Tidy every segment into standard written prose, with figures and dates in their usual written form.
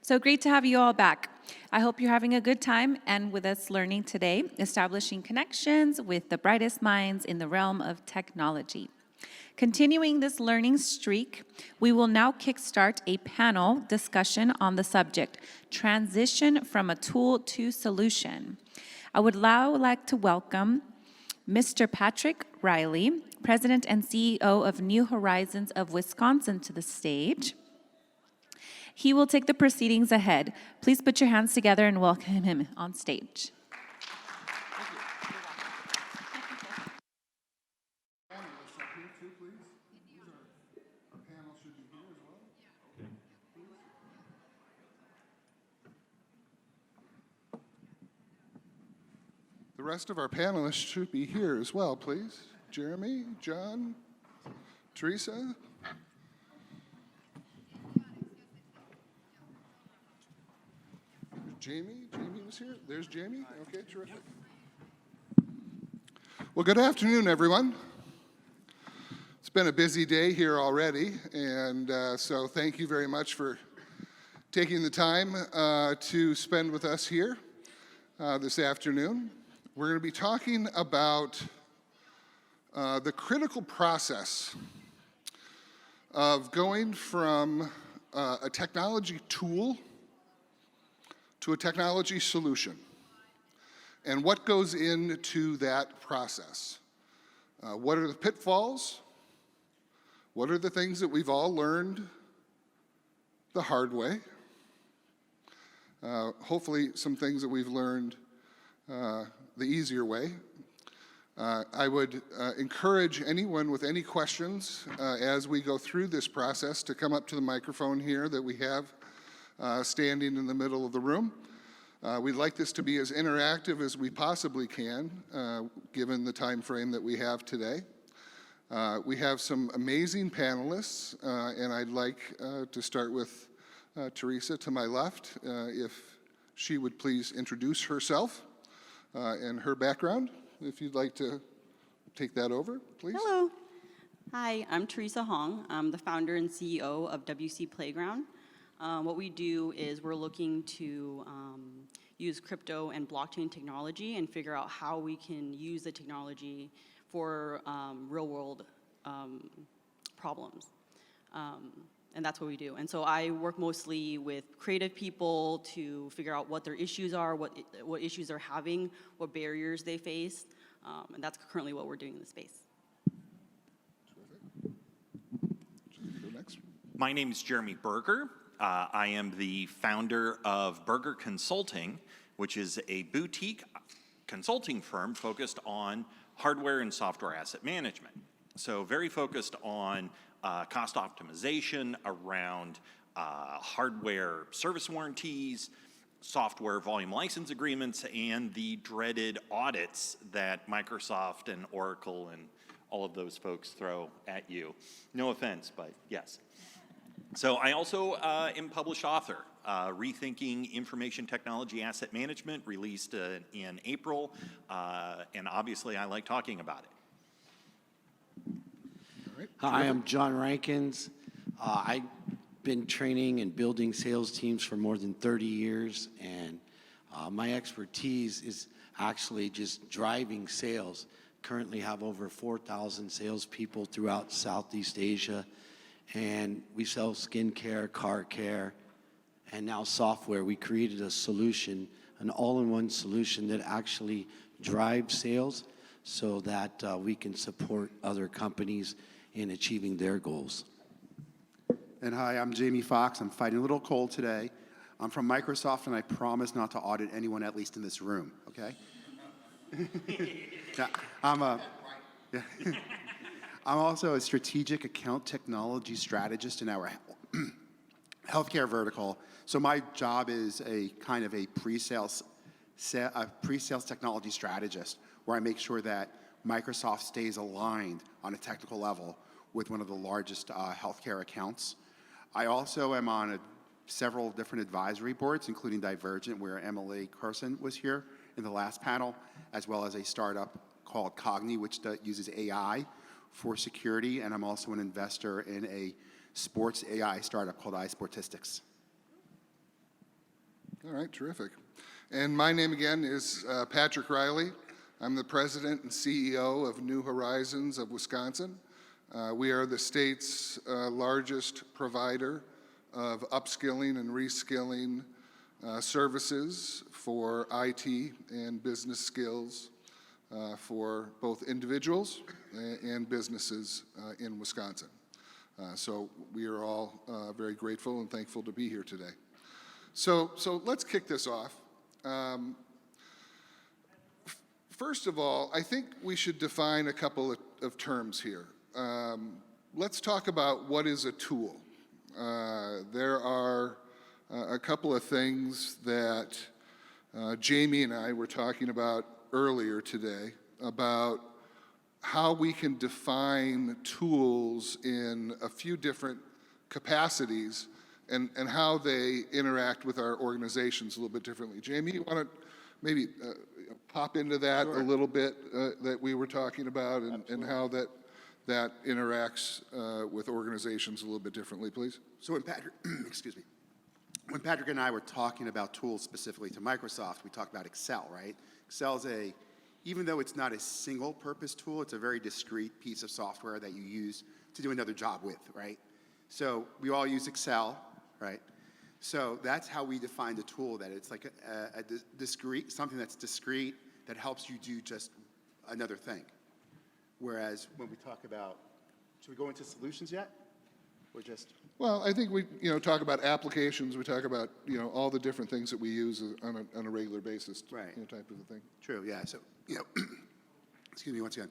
So great to have you all back. I hope you're having a good time and with us learning today, establishing connections with the brightest minds in the realm of technology. Continuing this learning streak, we will now kickstart a panel discussion on the subject, Transition from a Tool to Solution. I would now like to welcome Mr. Patrick Riley, President and CEO of New Horizons of Wisconsin, to the stage. He will take the proceedings ahead. Please put your hands together and welcome him on stage. The rest of our panelists should be here as well, please. Jeremy, John, Theresa. Jamie was here. There's Jamie. Okay, terrific. Well, good afternoon, everyone. It's been a busy day here already, and so thank you very much for taking the time to spend with us here this afternoon. We're going to be talking about the critical process of going from a technology tool to a technology solution, and what goes into that process. What are the pitfalls? What are the things that we've all learned the hard way? Hopefully some things that we've learned the easier way. I would encourage anyone with any questions as we go through this process to come up to the microphone here that we have standing in the middle of the room. We'd like this to be as interactive as we possibly can, given the time frame that we have today. We have some amazing panelists, and I'd like to start with Theresa to my left, if she would please introduce herself and her background. If you'd like to take that over, please. Hello. Hi, I'm Theresa Hong. I'm the founder and CEO of WC Playground. What we do is we're looking to use crypto and blockchain technology and figure out how we can use the technology for real-world problems. And that's what we do. And so I work mostly with creative people to figure out what their issues are, what issues they're having, what barriers they face, and that's currently what we're doing in the space. My name is Jeremy Berger. I am the founder of Berger Consulting, which is a boutique consulting firm focused on hardware and software asset management. So very focused on cost optimization around hardware service warranties, software volume license agreements, and the dreaded audits that Microsoft and Oracle and all of those folks throw at you. No offense, but yes. So I also am published author, Rethinking Information Technology Asset Management, released in April, and obviously I like talking about it. All right. Hi, I'm John Rankins. I've been training and building sales teams for more than 30 years, and my expertise is actually just driving sales. Currently have over 4,000 salespeople throughout Southeast Asia, and we sell skincare, car care, and now software. We created a solution, an all-in-one solution that actually drives sales so that we can support other companies in achieving their goals. And hi, I'm Jamie Fox. I'm fighting a little cold today. I'm from Microsoft, and I promise not to audit anyone, at least in this room, okay? Yeah, I'm also a strategic account technology strategist in our healthcare vertical. So my job is a kind of a pre-sales technology strategist, where I make sure that Microsoft stays aligned on a technical level with one of the largest healthcare accounts. I also am on several different advisory boards, including Divergent, where Emily Carson was here in the last panel, as well as a startup called Cogni, which uses AI for security, and I'm also an investor in a sports AI startup called iSportistics. All right, terrific. And my name again is Patrick Riley. I'm the president and CEO of New Horizons of Wisconsin. We are the state's largest provider of upskilling and reskilling services for IT and business skills for both individuals and businesses in Wisconsin. So we are all very grateful and thankful to be here today. So let's kick this off. First of all, I think we should define a couple of terms here. Let's talk about what is a tool. There are a couple of things that Jamie and I were talking about earlier today about how we can define tools in a few different capacities and how they interact with our organizations a little bit differently. Jamie, you want to maybe pop into that a little bit that we were talking about and how that interacts with organizations a little bit differently, please? So when Patrick, excuse me, when Patrick and I were talking about tools specifically to Microsoft, we talked about Excel, right? Excel's even though it's not a single purpose tool, it's a very discrete piece of software that you use to do another job with, right? So we all use Excel, right? So that's how we define the tool, that it's like a discrete, something that's discrete that helps you do just another thing. Whereas when we talk about, should we go into solutions yet? Or just? Well, I think we talk about applications, we talk about all the different things that we use on a regular basis, right. Type of a thing. True, yeah. So, excuse me once again.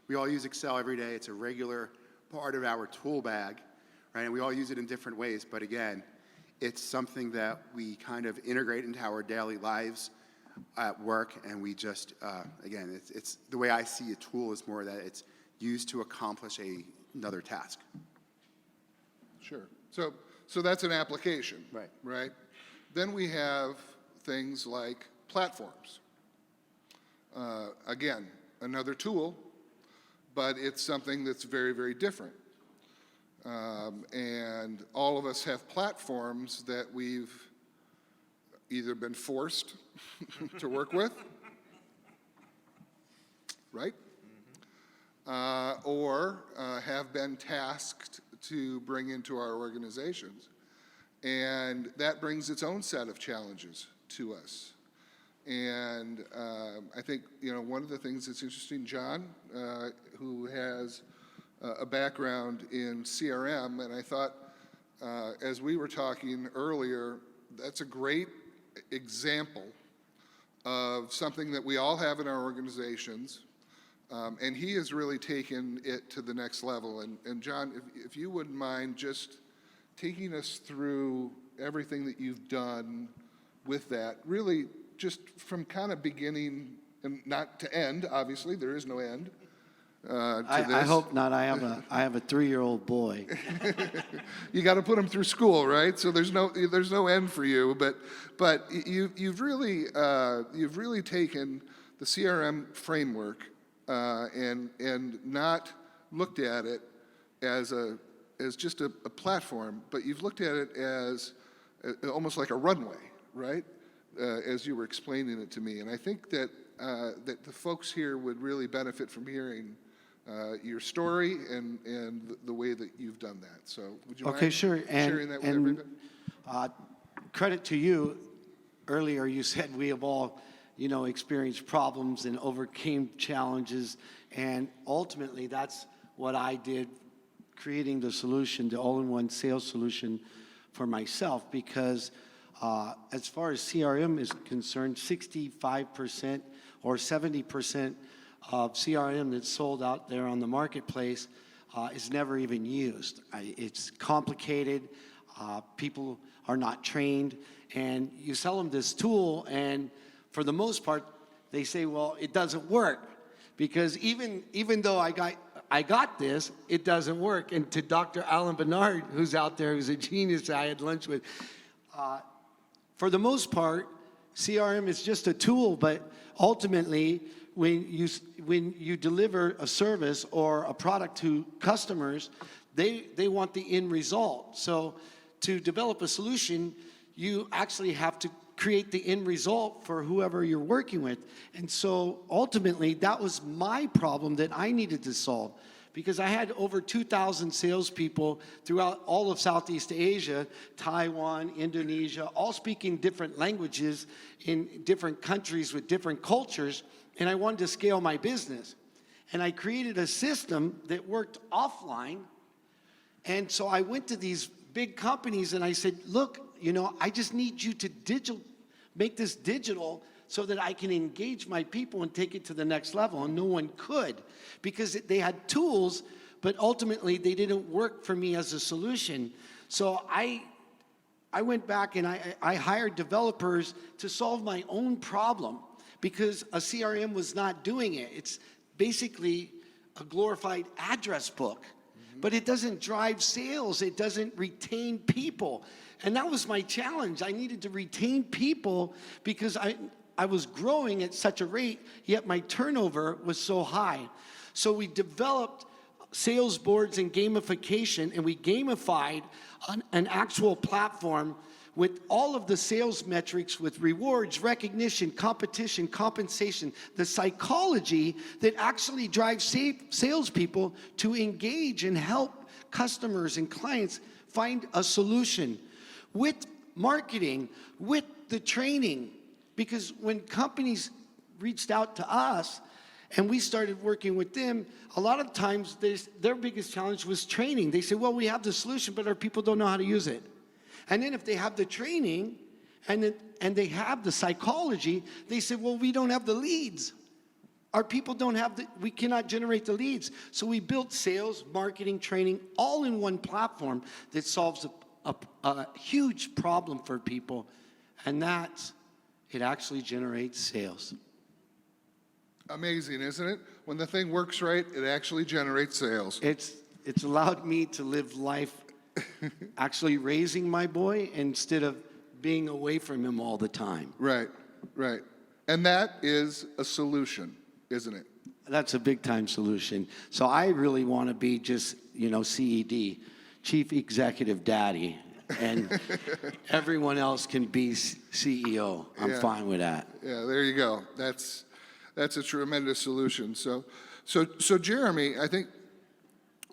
We all use Excel every day. It's a regular part of our tool bag, right? And we all use it in different ways, but again, it's something that we kind of integrate into our daily lives at work, and we just, again, it's the way I see a tool is more that it's used to accomplish another task. Sure. So that's an application. Right. Right? Then we have things like platforms. Again, another tool, but it's something that's very, very different. And all of us have platforms that we've either been forced to work with, right? Or have been tasked to bring into our organizations. And that brings its own set of challenges to us. And I think, one of the things that's interesting, John, who has a background in CRM, and I thought, as we were talking earlier, that's a great example of something that we all have in our organizations, and he has really taken it to the next level. And John, if you wouldn't mind just taking us through everything that you've done with that, really just from kind of beginning, and not to end, obviously, there is no end. I hope not. I have a 3-year-old boy. You got to put him through school, right? So there's no end for you. But you've really taken the CRM framework and not looked at it as just a platform, but you've looked at it as almost like a runway, right? As you were explaining it to me, and I think that the folks here would really benefit from hearing your story and the way that you've done that. So would you mind sharing that with everybody? Credit to you. Earlier you said we have all, experienced problems and overcame challenges, and ultimately that's what I did, creating the solution, the all-in-one sales solution for myself, because as far as CRM is concerned, 65% or 70% of CRM that's sold out there on the marketplace is never even used. It's complicated, people are not trained, and you sell them this tool, and for the most part, they say, well, it doesn't work, because even though I got this, it doesn't work. And to Dr. Alan Bernard, who's out there, who's a genius I had lunch with, for the most part, CRM is just a tool, but ultimately, when you deliver a service or a product to customers, they want the end result. So to develop a solution, you actually have to create the end result for whoever you're working with. And so ultimately, that was my problem that I needed to solve, because I had over 2,000 salespeople throughout all of Southeast Asia, Taiwan, Indonesia, all speaking different languages in different countries with different cultures, and I wanted to scale my business. And I created a system that worked offline. And so I went to these big companies and I said, look, I just need you to make this digital so that I can engage my people and take it to the next level. And no one could, because they had tools, but ultimately they didn't work for me as a solution. So I went back and I hired developers to solve my own problem, because a CRM was not doing it. It's basically a glorified address book, but it doesn't drive sales. It doesn't retain people. And that was my challenge. I needed to retain people because I was growing at such a rate, yet my turnover was so high. So we developed sales boards and gamification, and we gamified an actual platform with all of the sales metrics, with rewards, recognition, competition, compensation, the psychology that actually drives salespeople to engage and help customers and clients find a solution, with marketing, with the training. Because when companies reached out to us and we started working with them, a lot of times their biggest challenge was training. They said, well, we have the solution, but our people don't know how to use it. And then if they have the training and they have the psychology, they said, well, we don't have the leads. Our people don't have we cannot generate the leads. So we built sales, marketing, training, all in one platform that solves a huge problem for people. And it actually generates sales. Amazing, isn't it? When the thing works right, it actually generates sales. It's allowed me to live life actually raising my boy instead of being away from him all the time. Right. And that is a solution, isn't it? That's a big time solution. So I really want to be just, CED, Chief Executive Daddy, and everyone else can be CEO. I'm fine with that. Yeah, there you go. That's a tremendous solution. So Jeremy, I think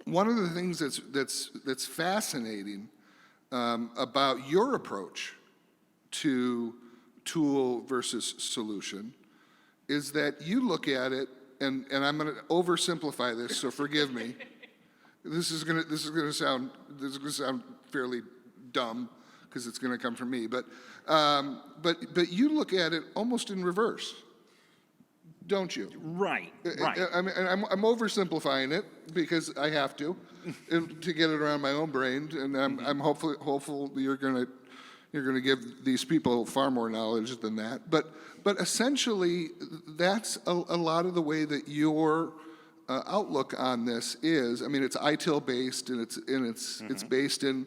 one of the things that's fascinating about your approach to tool versus solution is that you look at it, and I'm going to oversimplify this, so forgive me. This is going to sound fairly dumb because it's going to come from me, but you look at it almost in reverse, don't you? Right. I mean, I'm oversimplifying it because I have to get it around my own brain, and I'm hopeful you're going to give these people far more knowledge than that. But essentially, that's a lot of the way that your outlook on this is. I mean, it's ITIL based, and it's based in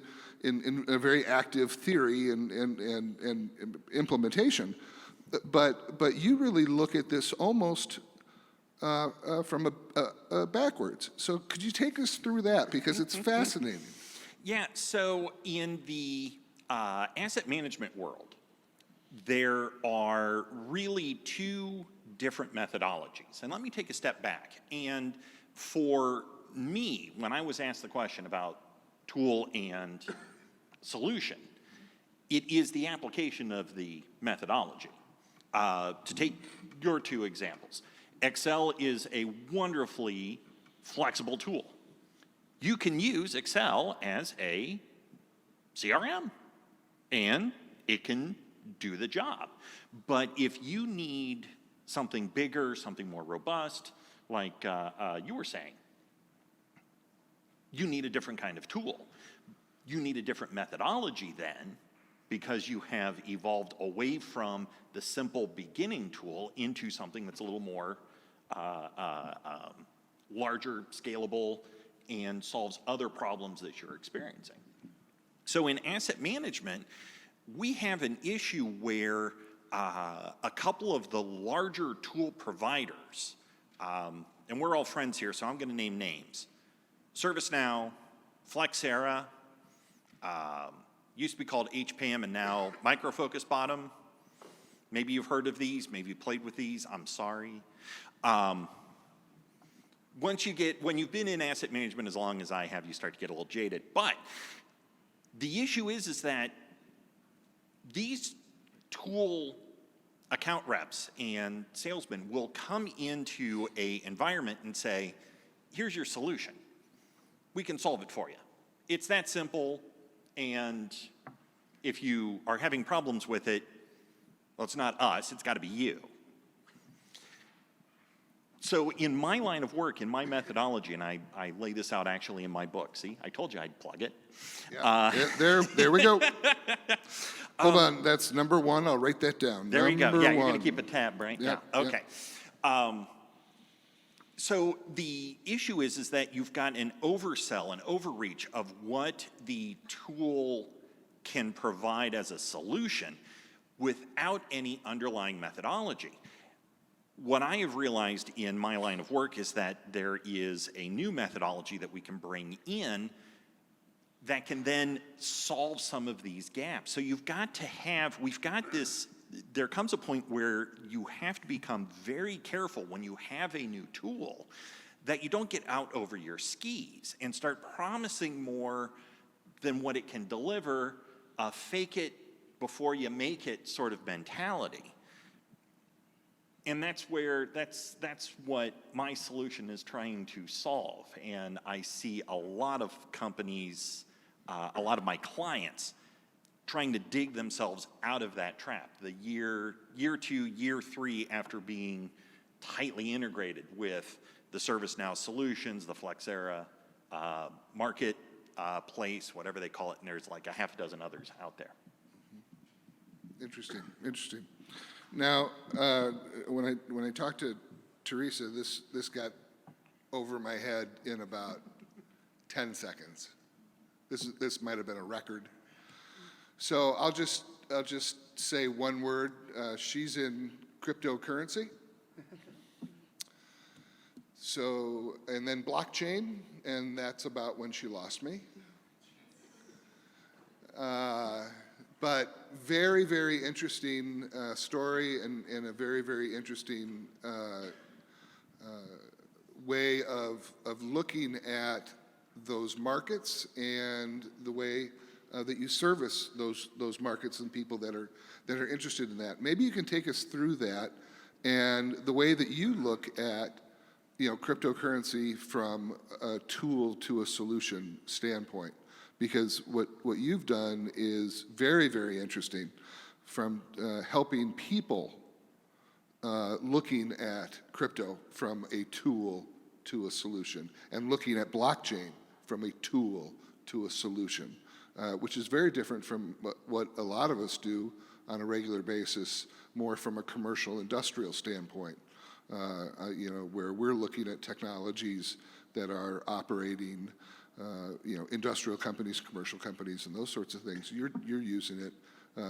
a very active theory and implementation. But you really look at this almost from a backwards. So could you take us through that, because it's fascinating? Yeah, so in the asset management world, there are really two different methodologies. And let me take a step back. And for me, when I was asked the question about tool and solution, it is the application of the methodology. To take your two examples, Excel is a wonderfully flexible tool. You can use Excel as a CRM, and it can do the job. But if you need something bigger, something more robust, like you were saying, you need a different kind of tool. You need a different methodology then, because you have evolved away from the simple beginning tool into something that's a little more larger, scalable, and solves other problems that you're experiencing. So in asset management, we have an issue where a couple of the larger tool providers, and we're all friends here, so I'm going to name names. ServiceNow, Flexera, used to be called HPM and now Micro Focus bought them. Maybe you've heard of these, maybe you played with these, I'm sorry. When you've been in asset management as long as I have, you start to get a little jaded. But the issue is that these tool account reps and salesmen will come into an environment and say, here's your solution. We can solve it for you. It's that simple, and if you are having problems with it, well, it's not us, it's got to be you. So in my line of work, in my methodology, and I lay this out actually in my book. See, I told you I'd plug it. Yeah, there we go. Hold on, that's number one. I'll write that down. There you go. Yeah, you're going to one. keep a tab, right? Yeah, Yeah. Okay. So the issue is that you've got an oversell, an overreach of what the tool can provide as a solution without any underlying methodology. What I have realized in my line of work is that there is a new methodology that we can bring in that can then solve some of these gaps. So we've got this, there comes a point where you have to become very careful when you have a new tool that you don't get out over your skis and start promising more than what it can deliver, a fake it before you make it sort of mentality. And that's what my solution is trying to solve. And I see a lot of companies, a lot of my clients trying to dig themselves out of that trap. The year 2, year 3 after being tightly integrated with the ServiceNow solutions, the Flexera marketplace, whatever they call it, and there's like a half a dozen others out there. Interesting. Now, when I talked to Theresa, this got over my head in about 10 seconds. This might have been a record. So I'll just say one word. She's in cryptocurrency. So, and then blockchain, and that's about when she lost me. But very, very interesting story and a very, very interesting way of looking at those markets and the way that you service those markets and people that are interested in that. Maybe you can take us through that and the way that you look at cryptocurrency from a tool to a solution standpoint. Because what you've done is very, very interesting from helping people looking at crypto from a tool to a solution and looking at blockchain from a tool to a solution, which is very different from what a lot of us do on a regular basis, more from a commercial industrial standpoint, where we're looking at technologies that are operating industrial companies, commercial companies, and those sorts of things. You're using it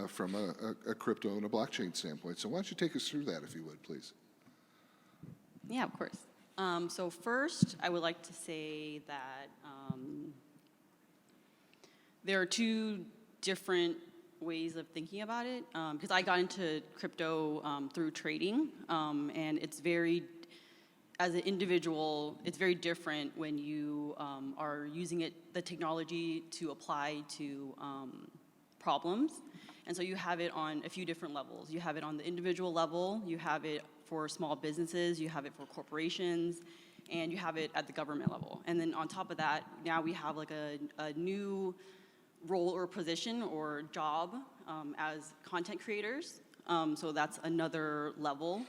from a crypto and a blockchain standpoint. So why don't you take us through that, if you would, please? Yeah, of course. So first, I would like to say that there are two different ways of thinking about it, because I got into crypto through trading, and it's very, as an individual, it's very different when you are using the technology to apply to problems. And so you have it on a few different levels. You have it on the individual level, you have it for small businesses, you have it for corporations, and you have it at the government level. And then on top of that, now we have like a new role or position or job as content creators. So that's another level.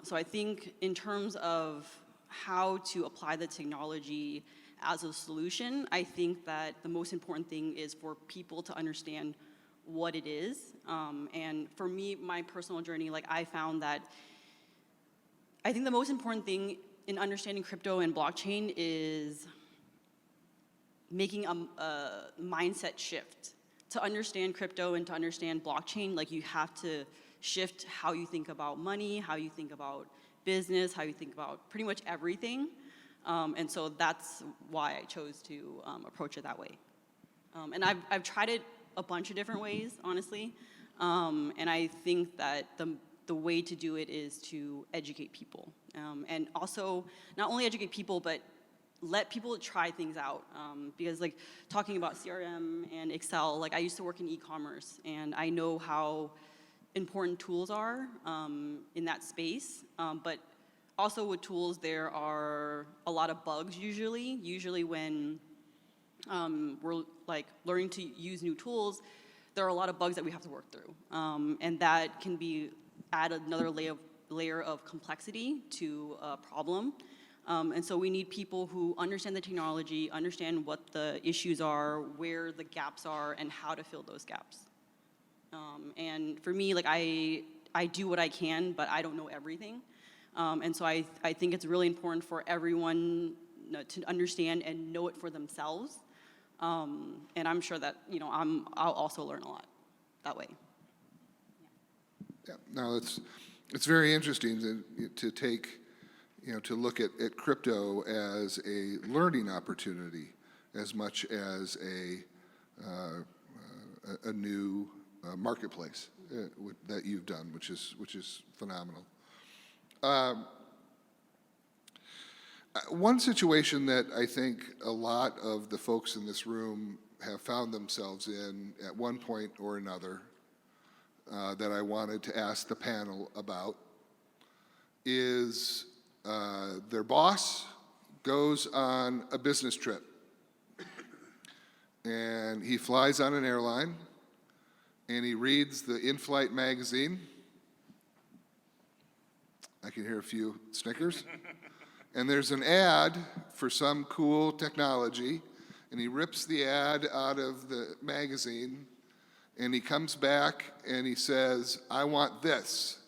So I think in terms of how to apply the technology as a solution, I think that the most important thing is for people to understand what it is. And for me, my personal journey, I found that I think the most important thing in understanding crypto and blockchain is making a mindset shift. To understand crypto and to understand blockchain, you have to shift how you think about money, how you think about business, how you think about pretty much everything. And so that's why I chose to approach it that way. And I've tried it a bunch of different ways, honestly. And I think that the way to do it is to educate people. And also, not only educate people, but let people try things out. Because like talking about CRM and Excel, like I used to work in e-commerce, and I know how important tools are in that space. But also with tools, there are a lot of bugs usually when we're like learning to use new tools, there are a lot of bugs that we have to work through. And that can add another layer of complexity to a problem. And so we need people who understand the technology, understand what the issues are, where the gaps are, and how to fill those gaps. And for me, like I do what I can, but I don't know everything. And so I think it's really important for everyone to understand and know it for themselves. And I'm sure that, I'll also learn a lot that way. Yeah, no, it's very interesting to take, to look at crypto as a learning opportunity as much as a new marketplace that you've done, which is phenomenal. One situation that I think a lot of the folks in this room have found themselves in at one point or another that I wanted to ask the panel about is their boss goes on a business trip, and he flies on an airline, and he reads the in-flight magazine. I can hear a few snickers. And there's an ad for some cool technology, and he rips the ad out of the magazine, and he comes back and he says, "I want this."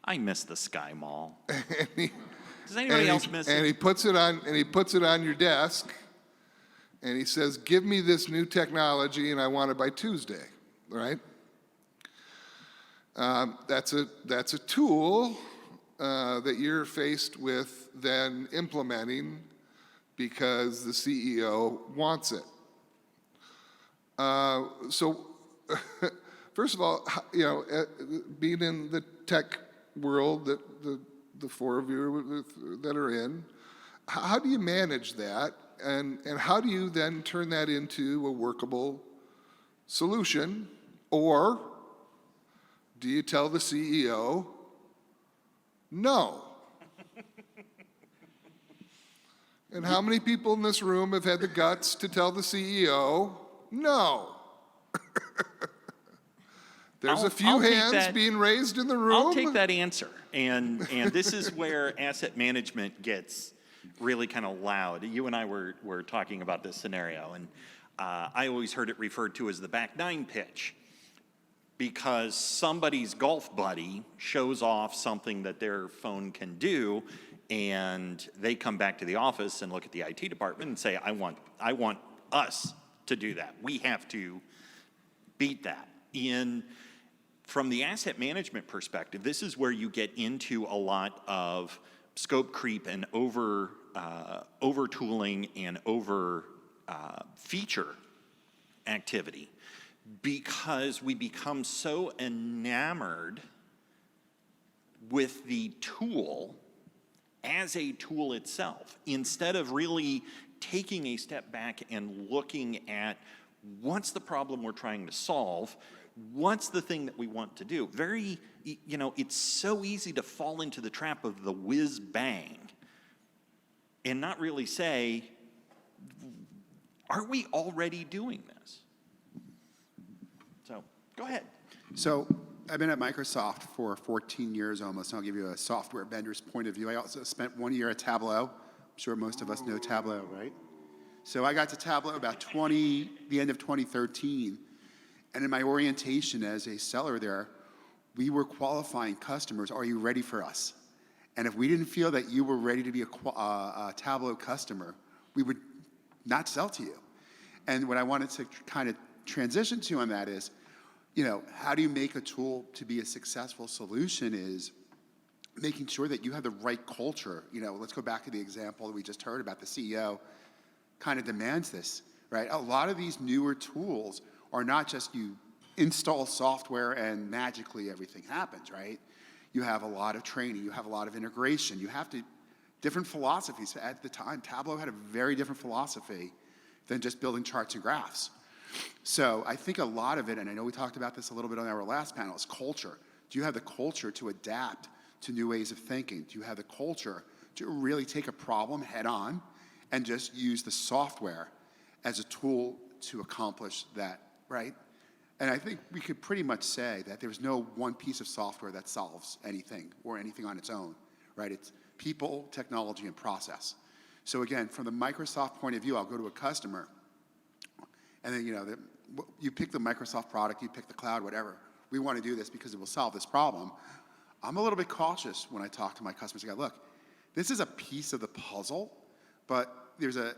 I miss the Sky Mall. And Does anybody else miss and it? he puts it on your desk, and he says, "Give me this new technology, and I want it by Tuesday." Right? That's a tool that you're faced with then implementing because the CEO wants it. So, first of all, being in the tech world that the four of you that are in, how do you manage that, and how do you then turn that into a workable solution, or do you tell the CEO, no? And how many people in this room have had the guts to tell the CEO, no? There's a few I'll take hands that. being raised in the room. I'll take that answer. And this is where asset management gets really kind of loud. You and I were talking about this scenario, and I always heard it referred to as the back nine pitch, because somebody's golf buddy shows off something that their phone can do, and they come back to the office and look at the IT department and say, I want us to do that. We have to beat that. From the asset management perspective, this is where you get into a lot of scope creep and over tooling and over feature activity, because we become so enamored with the tool as a tool itself, instead of really taking a step back and looking at what's the problem we're trying to solve, what's the thing that we want to do. It's so easy to fall into the trap of the whiz bang and not really say, are we already doing this? So, go ahead. So I've been at Microsoft for 14 years almost, and I'll give you a software vendor's point of view. I also spent 1 year at Tableau. I'm sure most of us know Tableau, right? So I got to Tableau about the end of 2013, and in my orientation as a seller there, we were qualifying customers. Are you ready for us? And if we didn't feel that you were ready to be a Tableau customer, we would not sell to you. And what I wanted to kind of transition to on that is, how do you make a tool to be a successful solution is making sure that you have the right culture. Let's go back to the example that we just heard about. The CEO kind of demands this, right? A lot of these newer tools are not just you install software and magically everything happens, right? You have a lot of training, you have a lot of integration, you have to, different philosophies. At the time, Tableau had a very different philosophy than just building charts and graphs. So I think a lot of it, and I know we talked about this a little bit on our last panel, is culture. Do you have the culture to adapt to new ways of thinking? Do you have the culture to really take a problem head on and just use the software as a tool to accomplish that, right? And I think we could pretty much say that there's no one piece of software that solves anything or anything on its own, right? It's people, technology, and process. So again, from the Microsoft point of view, I'll go to a customer, and then, you pick the Microsoft product, you pick the cloud, whatever. We want to do this because it will solve this problem. I'm a little bit cautious when I talk to my customers. I go, look, this is a piece of the puzzle, but there's a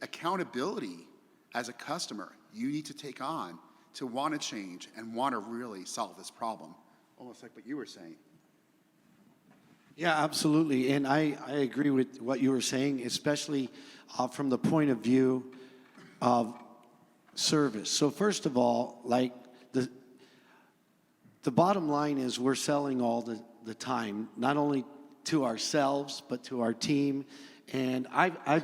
accountability as a customer you need to take on to want to change and want to really solve this problem. Almost like what you were saying. Yeah, absolutely. And I agree with what you were saying, especially from the point of view of service. So first of all, like the bottom line is we're selling all the time, not only to ourselves, but to our team. And I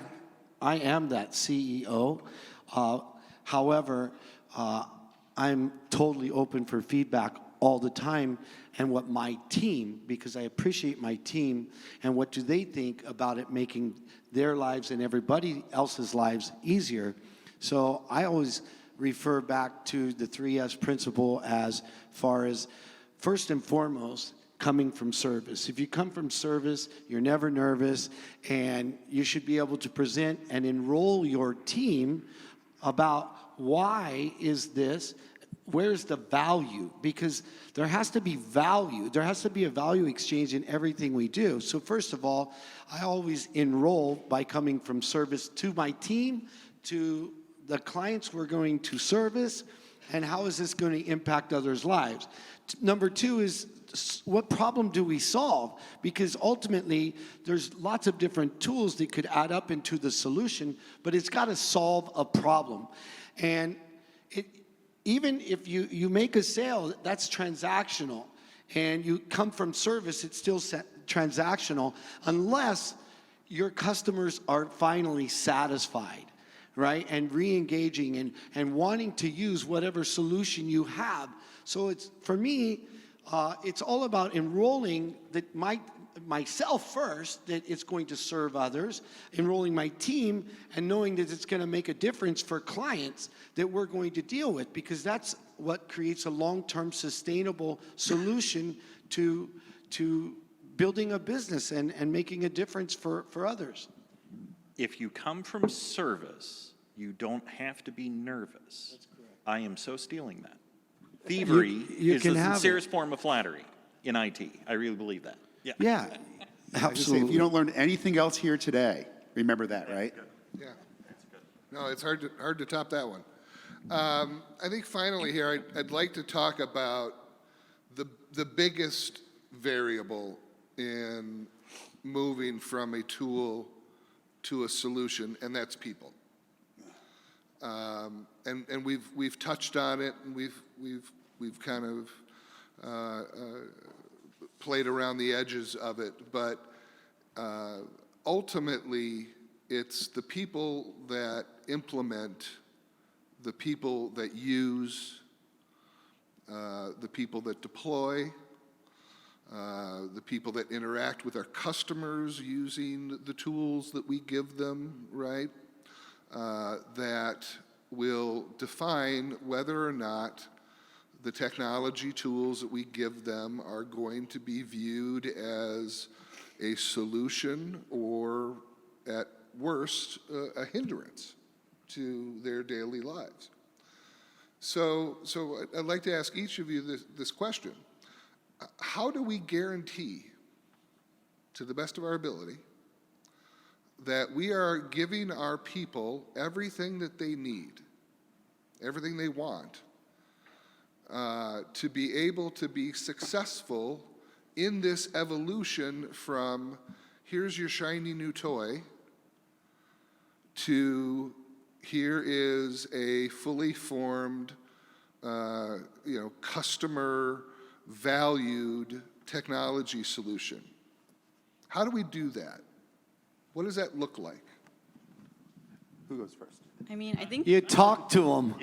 am that CEO. However, I'm totally open for feedback all the time, and what my team, because I appreciate my team, and what do they think about it making their lives and everybody else's lives easier. So I always refer back to the 3S principle as far as, first and foremost, coming from service. If you come from service, you're never nervous, and you should be able to present and enroll your team about why is this, where's the value? Because there has to be value. There has to be a value exchange in everything we do. So first of all, I always enroll by coming from service to my team, to the clients we're going to service, and how is this going to impact others' lives. Number two is, what problem do we solve? Because ultimately, there's lots of different tools that could add up into the solution, but it's got to solve a problem. And even if you make a sale, that's transactional, and you come from service, it's still transactional, unless your customers are finally satisfied, right? And re-engaging and wanting to use whatever solution you have. So it's, for me, it's all about enrolling myself first, that it's going to serve others, enrolling my team, and knowing that it's going to make a difference for clients that we're going to deal with, because that's what creates a long-term sustainable solution to building a business and making a difference for others. If you come from service, you don't have to be nervous. That's correct. I am so stealing that. Thievery is the sincerest form of flattery in IT. I really believe that. Yeah, absolutely. If you don't learn anything else here today, remember that, right? Yeah. No, it's hard to top that one. I think finally here, I'd like to talk about the biggest variable in moving from a tool to a solution, and that's people. And we've touched on it, and we've kind of played around the edges of it, but ultimately, it's the people that implement, the people that use, the people that deploy, the people that interact with our customers using the tools that we give them, right? That will define whether or not the technology tools that we give them are going to be viewed as a solution or, at worst, a hindrance to their daily lives. So I'd like to ask each of you this question. How do we guarantee, to the best of our ability, that we are giving our people everything that they need, everything they want, to be able to be successful in this evolution from here's your shiny new toy to here is a fully formed customer valued technology solution. How do we do that? What does that look like? Who goes first? I mean, I think You talk to them.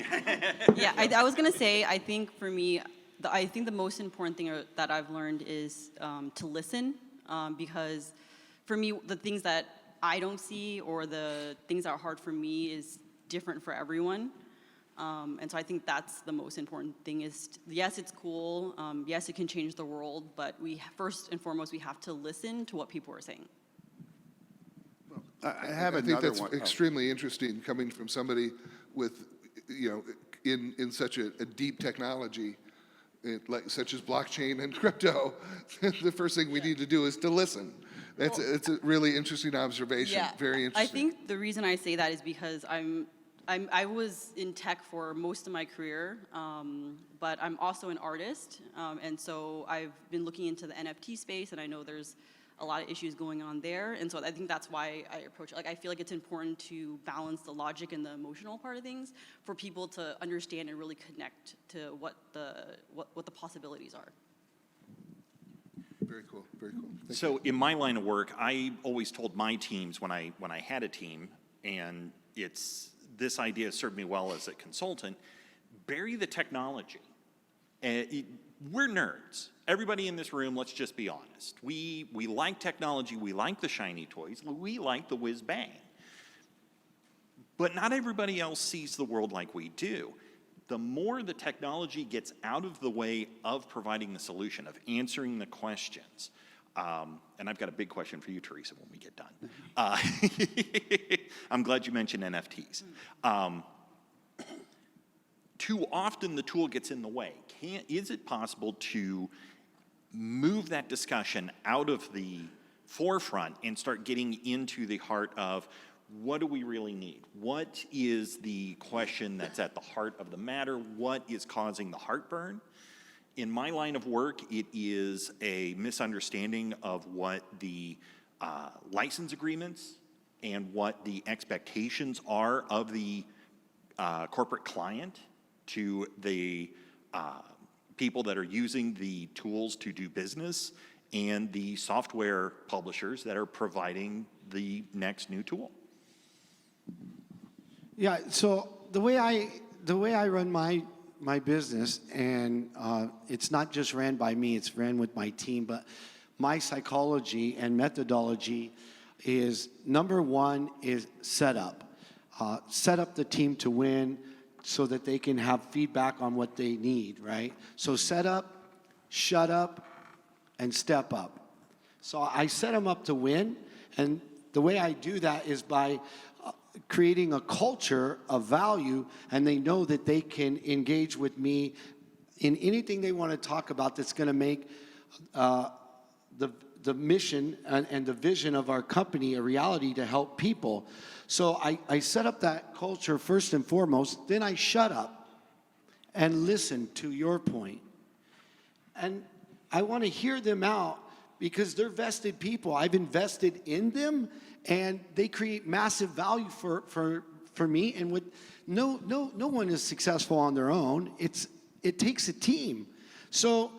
yeah, I was gonna say, I think for me, I think the most important thing that I've learned is to listen, because for me, the things that I don't see or the things that are hard for me is different for everyone. And so I think that's the most important thing is, yes, it's cool, yes, it can change the world, but first and foremost, we have to listen to what people are saying. I have I think another that's one. extremely interesting coming from somebody with, in such a deep technology, such as blockchain and crypto. The first thing we need to do is to listen. It's a really interesting observation. Very interesting. I think the reason I say that is because I was in tech for most of my career, but I'm also an artist, and so I've been looking into the NFT space, and I know there's a lot of issues going on there, and so I think that's why I approach it. Like, I feel like it's important to balance the logic and the emotional part of things for people to understand and really connect to what the possibilities are. Very cool. Very cool. Thank So in my line of work, I always told my teams when I had a team, and this idea served me well as a consultant, bury the technology. We're nerds. Everybody in this room, let's just be honest. We like technology, we like the shiny toys, we like the whiz bang. But not everybody else sees the world like we do. The more the technology gets out of the way of providing the solution, of answering the questions, and I've got a big question for you, Theresa, when we get done. I'm glad you mentioned NFTs. Too often the tool gets in the way. Is it possible to move that discussion out of the forefront and start getting into the heart of what do we really need? What is the question that's at the heart of the matter? What is causing the heartburn? In my line of work, it is a misunderstanding of what the license agreements and what the expectations are of the corporate client to the people that are using the tools to do business and the software publishers that are providing the next new tool. Yeah, so the way I run my business, and it's not just ran by me, it's ran with my team, but my psychology and methodology is, number one is set up. Set up the team to win so that they can have feedback on what they need, right? So set up, shut up, and step up. So I set them up to win, and the way I do that is by creating a culture of value, and they know that they can engage with me in anything they want to talk about that's going to make the mission and the vision of our company a reality to help people. So I set up that culture first and foremost, then I shut up and listen to your point. And I want to hear them out because they're vested people. I've invested in them, and they create massive value for me. And with no one is successful on their own. It takes a team. So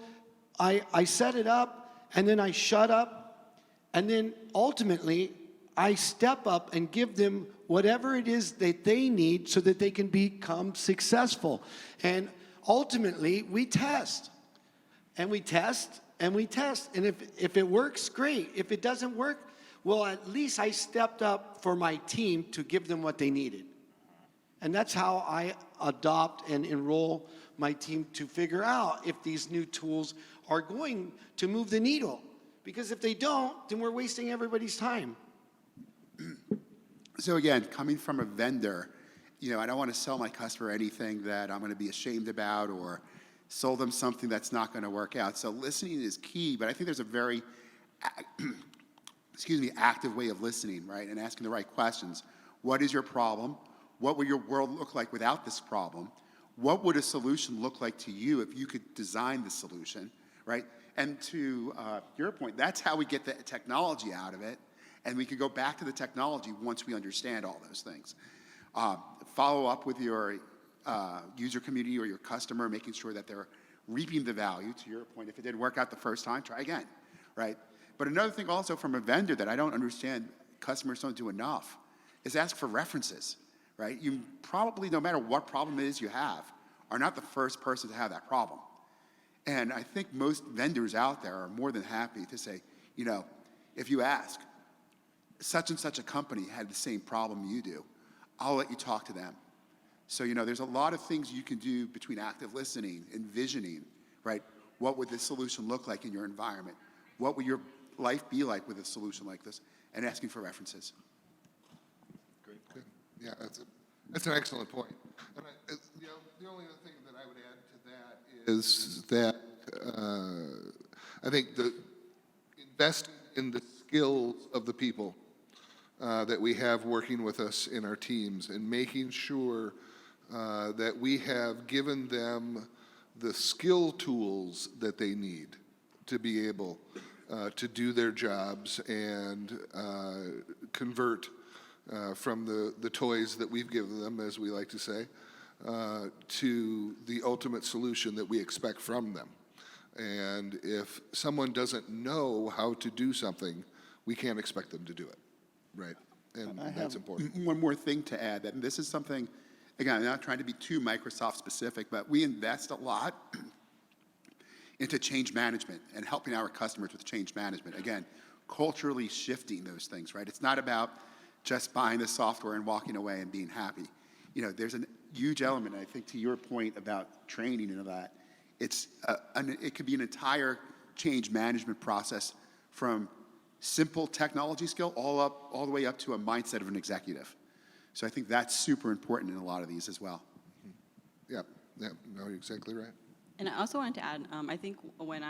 I set it up, and then I shut up, and then ultimately I step up and give them whatever it is that they need so that they can become successful. And ultimately we test, and we test, and we test. And if it works, great. If it doesn't work, well, at least I stepped up for my team to give them what they needed. And that's how I adopt and enroll my team to figure out if these new tools are going to move the needle. Because if they don't, then we're wasting everybody's time. So again, coming from a vendor, I don't want to sell my customer anything that I'm going to be ashamed about or sold them something that's not going to work out. So listening is key, but I think there's a very, active way of listening, right? And asking the right questions. What is your problem? What would your world look like without this problem? What would a solution look like to you if you could design the solution, right? And to your point, that's how we get the technology out of it. And we can go back to the technology once we understand all those things. Follow up with your user community or your customer, making sure that they're reaping the value. To your point, if it didn't work out the first time, try again, right? But another thing also from a vendor that I don't understand customers don't do enough is ask for references, right? You probably, no matter what problem it is you have, are not the first person to have that problem. And I think most vendors out there are more than happy to say, you know, if you ask, such and such a company had the same problem you do, I'll let you talk to them. So, you know, there's a lot of things you can do between active listening, envisioning, right? What would this solution look like in your environment? What would your life be like with a solution like this? And asking for references. Great. Good. Yeah, that's an excellent point. And you know, the only other thing that I would add to that is that I think the investing in the skills of the people that we have working with us in our teams and making sure that we have given them the skill tools that they need to be able to do their jobs and convert from the toys that we've given them, as we like to say, to the ultimate solution that we expect from them. And if someone doesn't know how to do something, we can't expect them to do it, right? And that's important. One more thing to add, and this is something, again, I'm not trying to be too Microsoft specific, but we invest a lot into change management and helping our customers with change management. Again, culturally shifting those things, right? It's not about just buying the software and walking away and being happy. You know, there's a huge element, I think, to your point about training and all that. It could be an entire change management process from simple technology skill all the way up to a mindset of an executive. So I think that's super important in a lot of these as well. Yeah, no, you're exactly right. And I also wanted to add, I think when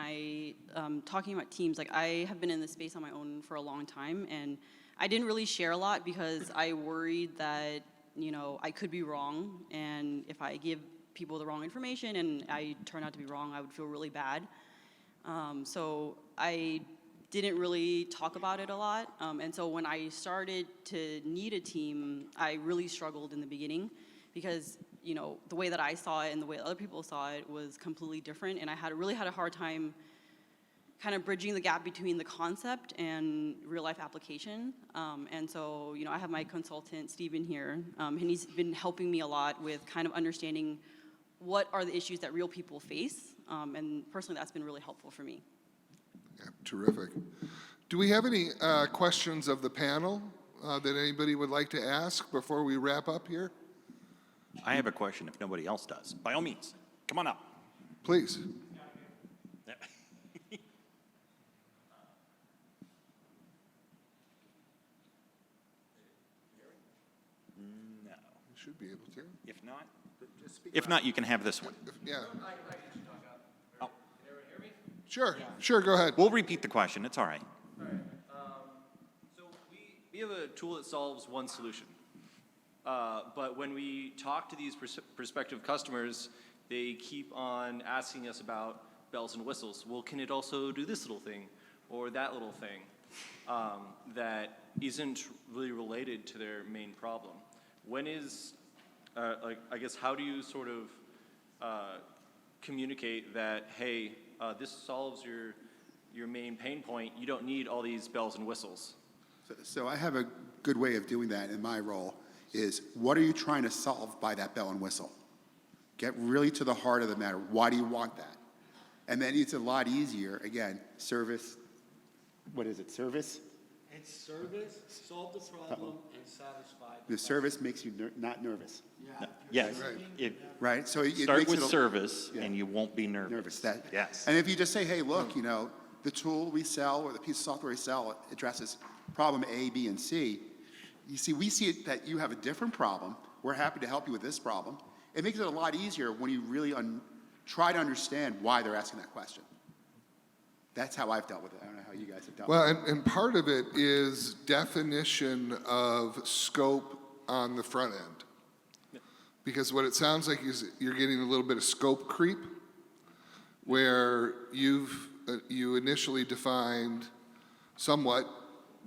talking about teams, like I have been in this space on my own for a long time, and I didn't really share a lot because I worried that, you know, I could be wrong, and if I give people the wrong information and I turn out to be wrong, I would feel really bad. So I didn't really talk about it a lot, and so when I started to need a team, I really struggled in the beginning because, you know, the way that I saw it and the way other people saw it was completely different, and I really had a hard time kind of bridging the gap between the concept and real life application. And so, you know, I have my consultant, Steven, here, and he's been helping me a lot with kind of understanding what are the issues that real people face, and personally that's been really helpful for me. Yeah, terrific. Do we have any questions of the panel that anybody would like to ask before we wrap up here? I have a question if nobody else does. By all means, come on up. Please. No. You should be able to. If not, you can have this one. Yeah. Oh. Sure, go ahead. We'll repeat the question. It's all right. All right. So we have a tool that solves one solution. But when we talk to these prospective customers, they keep on asking us about bells and whistles. Well, can it also do this little thing or that little thing that isn't really related to their main problem? When is, I guess, how do you sort of communicate that, hey, this solves your main pain point. You don't need all these bells and whistles. So I have a good way of doing that in my role is what are you trying to solve by that bell and whistle? Get really to the heart of the matter. Why do you want that? And then it's a lot easier, again, service, what is it, service? It's service, solve the problem, and satisfy. The service makes you not nervous, Yeah. Yes. right? So it Start makes with it service, yeah. and you won't be nervous. Yes. And if you just say, hey, look, you know, the tool we sell or the piece of software we sell addresses problem A, B, and C. You see, we see it that you have a different problem. We're happy to help you with this problem. It makes it a lot easier when you really try to understand why they're asking that question. That's how I've dealt with it. I don't know how you guys have dealt with it. Well, and part of it is definition of scope on the front end. Because what it sounds like is you're getting a little bit of scope creep, where you initially defined somewhat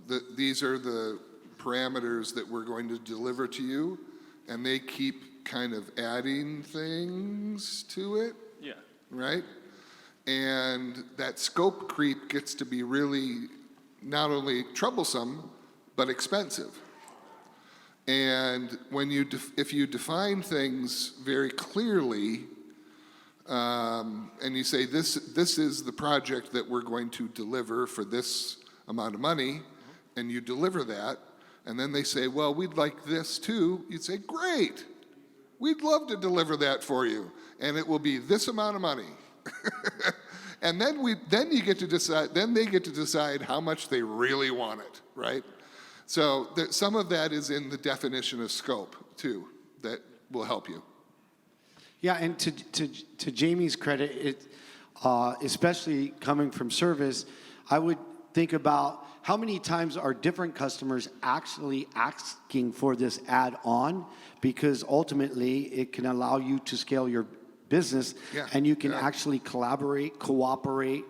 that these are the parameters that we're going to deliver to you, and they keep kind of adding things to it, Yeah. right? And that scope creep gets to be really not only troublesome, but expensive. And when if you define things very clearly, and you say this is the project that we're going to deliver for this amount of money, and you deliver that, and then they say, well, we'd like this too, you'd say, great, we'd love to deliver that for you, and it will be this amount of money. And then you get to decide, then they get to decide how much they really want it, right? So some of that is in the definition of scope too, that will help you. Yeah, and to Jamie's credit, especially coming from service, I would think about how many times are different customers actually asking for this add-on, because ultimately it can allow you to scale your business, and you can actually collaborate, cooperate,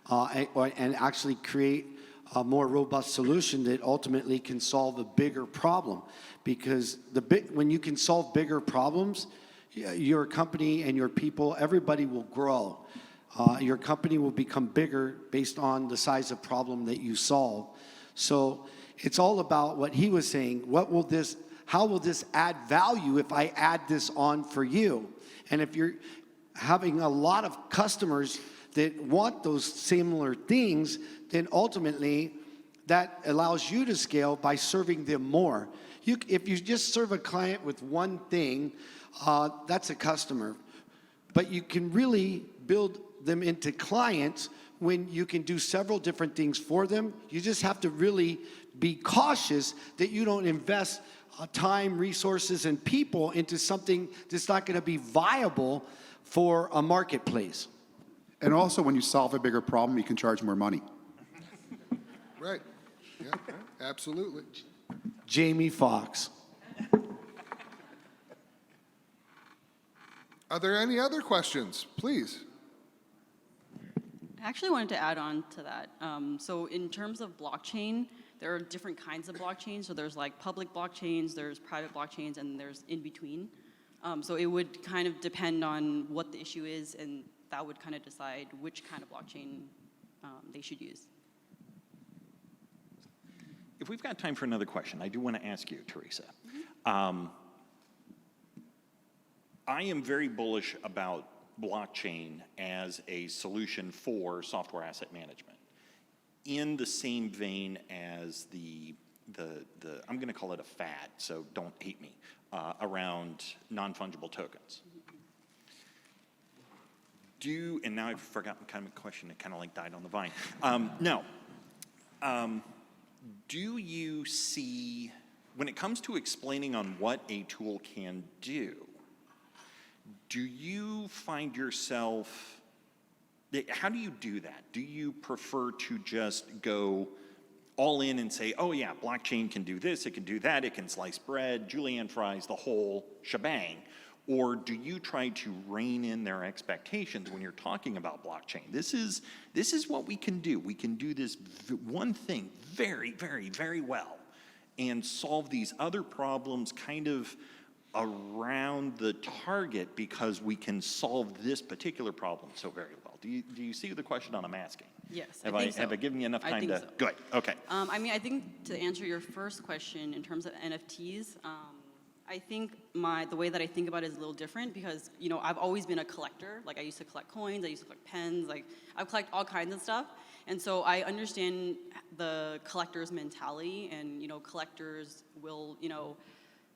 and actually create a more robust solution that ultimately can solve a bigger problem. Because when you can solve bigger problems, your company and your people, everybody will grow. Your company will become bigger based on the size of problem that you solve. So it's all about what he was saying. How will this add value if I add this on for you? And if you're having a lot of customers that want those similar things, then ultimately that allows you to scale by serving them more. If you just serve a client with one thing, that's a customer. But you can really build them into clients when you can do several different things for them. You just have to really be cautious that you don't invest time, resources, and people into something that's not going to be viable for a marketplace. And also, when you solve a bigger problem, you can charge more money. Right, yeah, absolutely. Jamie Foxx. Are there any other questions? Please. I actually wanted to add on to that. So in terms of blockchain, there are different kinds of blockchains. So there's like public blockchains, there's private blockchains, and there's in between. So it would kind of depend on what the issue is, and that would kind of decide which kind of blockchain they should use. If we've got time for another question, I do want to ask you, Theresa. I am very bullish about blockchain as a solution for software asset management, in the same vein as the I'm going to call it a fad, so don't hate me, around non-fungible tokens. And now I've forgotten kind of a question that kind of like died on the vine. Do you see, when it comes to explaining on what a tool can do you find yourself, how do you do that? Do you prefer to just go all in and say, oh yeah, blockchain can do this, it can do that, it can slice bread, julienne fries, the whole shebang? Or do you try to rein in their expectations when you're talking about blockchain? This is what we can do. We can do this one thing very, very, very well and solve these other problems kind of around the target because we can solve this particular problem so very well. Do you see the question I'm asking? Yes, Have I think so. Have I given you enough time I think to? so. Good, okay. I mean, I think to answer your first question in terms of NFTs, I think the way that I think about it is a little different because, you know, I've always been a collector. Like I used to collect coins, I used to collect pens, like I collect all kinds of stuff. And so I understand the collector's mentality and, you know, collectors will, you know,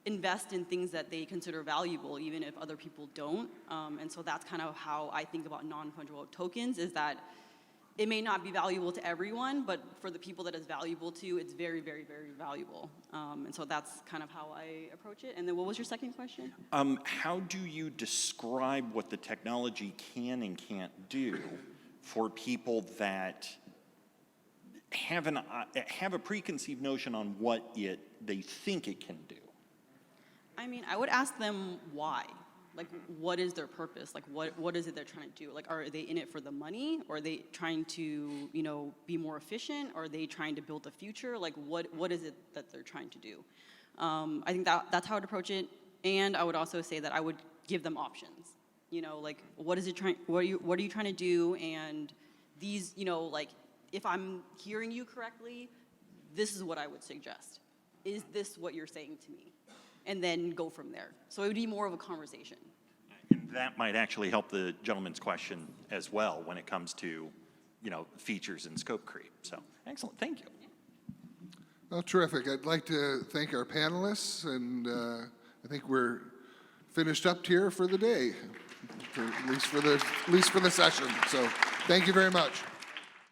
invest in things that they consider valuable even if other people don't. And so that's kind of how I think about non-fungible tokens is that it may not be valuable to everyone, but for the people that it's valuable to, it's very, very, very valuable. And so that's kind of how I approach it. And then what was your second question? How do you describe what the technology can and can't do for people that have a preconceived notion on what they think it can do? I mean, I would ask them why. Like, what is their purpose? Like, what is it they're trying to do? Like, are they in it for the money? Or are they trying to, you know, be more efficient? Or are they trying to build a future? Like, what is it that they're trying to do? I think that's how I'd approach it. And I would also say that I would give them options. You know, like, what are you trying to do? And these, you know, like, if I'm hearing you correctly, this is what I would suggest. Is this what you're saying to me? And then go from there. So it would be more of a conversation. And that might actually help the gentleman's question as well when it comes to, you know, features and scope creep. So, excellent, thank you. Well, terrific. I'd like to thank our panelists, and I think we're finished up here for the day, at least for the session. So, thank you very much.